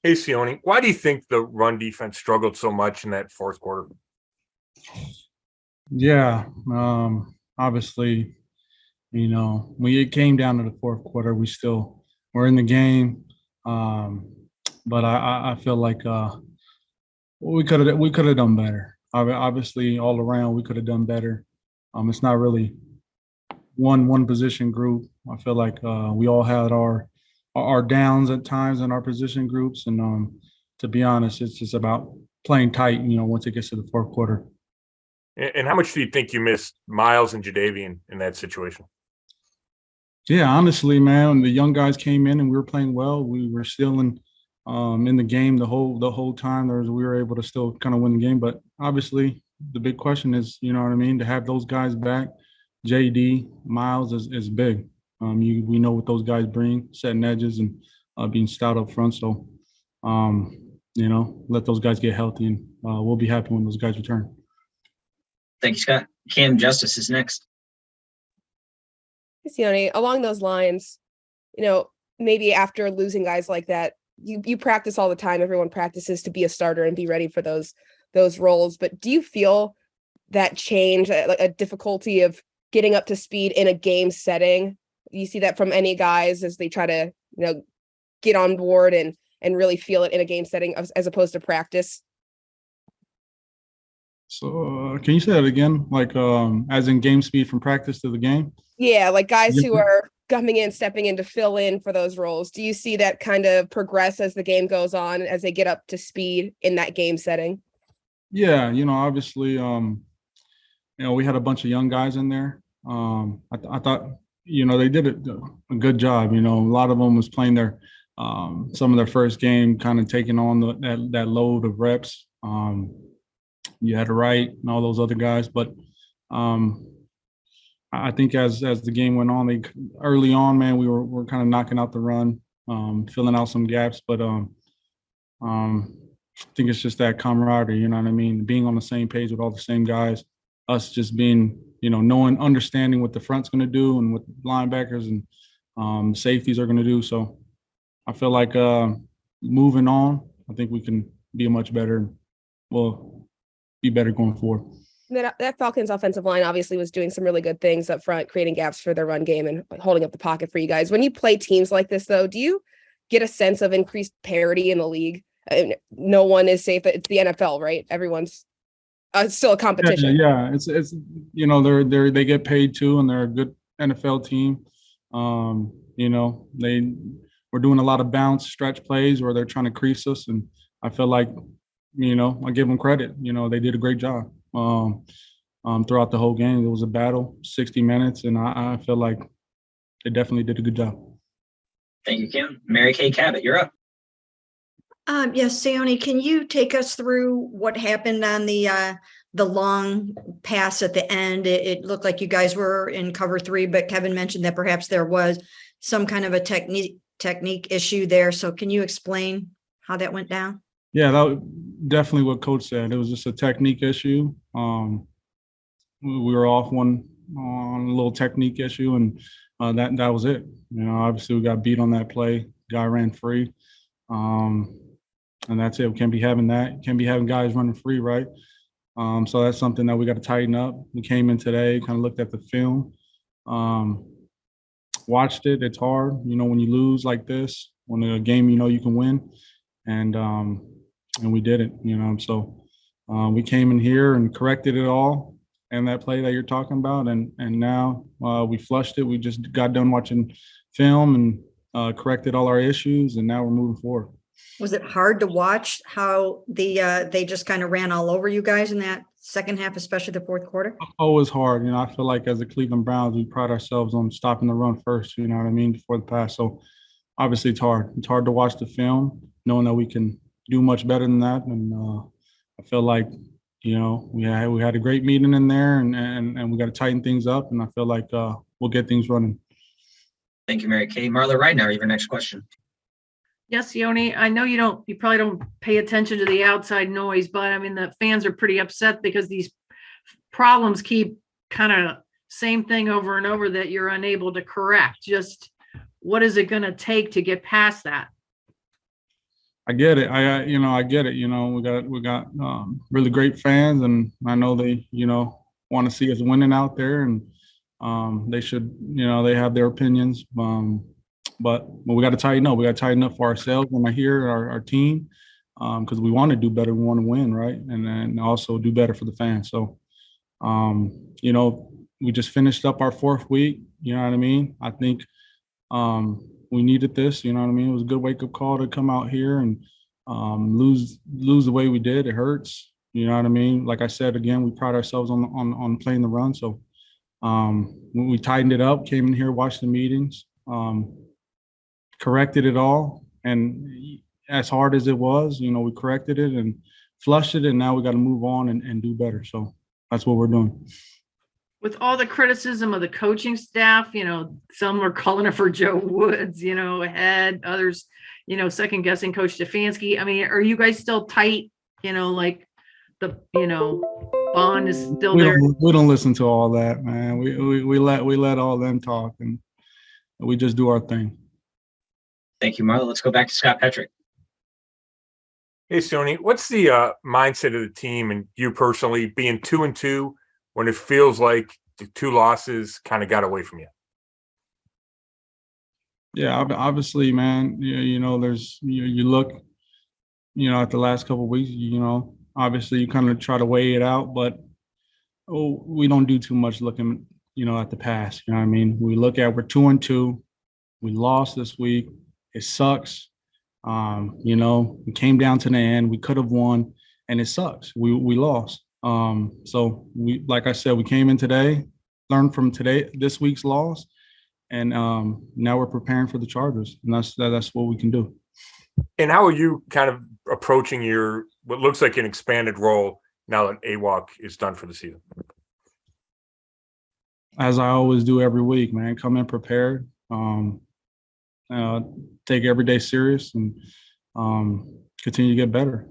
Hey, Sione, why do you think the run defense struggled so much in that fourth quarter? Yeah, obviously, when it came down to the fourth quarter, we still were in the game, um, but I feel like we could have done better. Obviously, all around, we could have done better. It's not really one position group. I feel like we all had our downs at times in our position groups, and to be honest, it's just about playing tight. Once it gets to the fourth quarter. And how much do you think you missed Miles and Jadavian in that situation? Yeah, honestly, man, when the young guys came in and we were playing well, we were still in the game the whole time. We were able to still kind of win the game. But obviously, the big question is, you know what I mean, to have those guys back, JD, Miles is big. We know what those guys bring, setting edges and being stout up front. So, let those guys get healthy, and we'll be happy when those guys return. Thank you, Scott. Cam Justice is next. Sione, along those lines, maybe after losing guys like that, you practice all the time. Everyone practices to be a starter and be ready for those roles. But do you feel that change, like a difficulty of getting up to speed in a game setting? Do you see that from any guys as they try to, get on board and really feel it in a game setting as opposed to practice? So, can you say that again? Like, as in game speed from practice to the game? Yeah, like guys who are stepping in to fill in for those roles. Do you see that kind of progress as the game goes on, as they get up to speed in that game setting? Yeah, obviously, we had a bunch of young guys in there. I thought, they did a good job. A lot of them was playing some of their first game, kind of taking on that load of reps. You had Wright and all those other guys, but um, I think as the game went on, early on, man, we were kind of knocking out the run, filling out some gaps, but I think it's just that camaraderie, you know what I mean? Being on the same page with all the same guys, us just being, knowing, understanding what the front's going to do and what linebackers and safeties are going to do. So I feel like moving on, I think we can be much better. Well, be better going forward. That Falcons offensive line obviously was doing some really good things up front, creating gaps for their run game and holding up the pocket for you guys. When you play teams like this, though, do you get a sense of increased parity in the league? No one is safe. It's the NFL, right? Everyone's still a competition. Yeah. It's they get paid too, and they're a good NFL team. They we're doing a lot of bounce stretch plays where they're trying to crease us, and I feel like I give them credit. They did a great job throughout the whole game. It was a battle, 60 minutes, and I feel like they definitely did a good job. Thank you, Kim. Mary Kay Cabot, you're up. Yes, Sione, can you take us through what happened on the long pass at the end? It looked like you guys were in cover three, but Kevin mentioned that perhaps there was some kind of a technique issue there. So can you explain how that went down? Yeah, that was definitely what Coach said. It was just a technique issue. We were off on a little technique issue, and that was it. Obviously we got beat on that play. Guy ran free, and that's it. We can't be having that. Can't be having guys running free, right? So that's something that we got to tighten up. We came in today, kind of looked at the film, watched it. It's hard, when you lose like this, when a game you can win, and we did it. So we came in here and corrected it all, and that play that you're talking about, and now we flushed it. We just got done watching film and corrected all our issues, and now we're moving forward. Was it hard to watch how they just kind of ran all over you guys in that second half, especially the fourth quarter? Always hard. I feel like as the Cleveland Browns, we pride ourselves on stopping the run first, you know what I mean, before the pass. So obviously it's hard. It's hard to watch the film, knowing that we can do much better than that. And I feel like, we had a great meeting in there, and we got to tighten things up. And I feel like we'll get things running. Thank you, Mary Kay. Marla Ridenour, your next question. Yes, Sione, I know you probably don't pay attention to the outside noise, but I mean, the fans are pretty upset because these problems keep kind of same thing over and over that you're unable to correct. Just what is it going to take to get past that? I get it. I get it. We got really great fans, and I know they, want to see us winning out there, and they should, they have their opinions. But we got to tighten up. We got to tighten up for ourselves and our team, because we want to do better. We want to win, right? And then also do better for the fans. So, we just finished up our 4th week. You know what I mean? I think we needed this. You know what I mean? It was a good wake up call to come out here and lose the way we did. It hurts. You know what I mean? Like I said again, we pride ourselves on playing the run. So when we tightened it up, came in here, watched the meetings, corrected it all, and as hard as it was, we corrected it and flushed it, and now we got to move on and do better. So that's what we're doing. With all the criticism of the coaching staff, some were calling it for Joe Woods, ahead, others, second guessing Coach Stefanski. I mean, are you guys still tight? Like the, bond is still there. We don't listen to all that, man. We let all them talk, and we just do our thing. Thank you, Marlo. Let's go back to Scott Petrick. Hey, Sione, what's the mindset of the team and you personally being 2-2 when it feels like the 2 losses kind of got away from you? Yeah, obviously, man. There's you look, at the last couple of weeks. Obviously, you kind of try to weigh it out, but we don't do too much looking, at the past. You know what I mean? We look at we're 2-2. We lost this week. It sucks. We came down to the end. We could have won, and it sucks. We lost. So we, like I said, we came in today, learned from this week's loss, and now we're preparing for the Chargers, and that's what we can do. And how are you kind of approaching what looks like an expanded role now that AWOC is done for the season? As I always do every week, man, come in prepared, take every day serious, and continue to get better,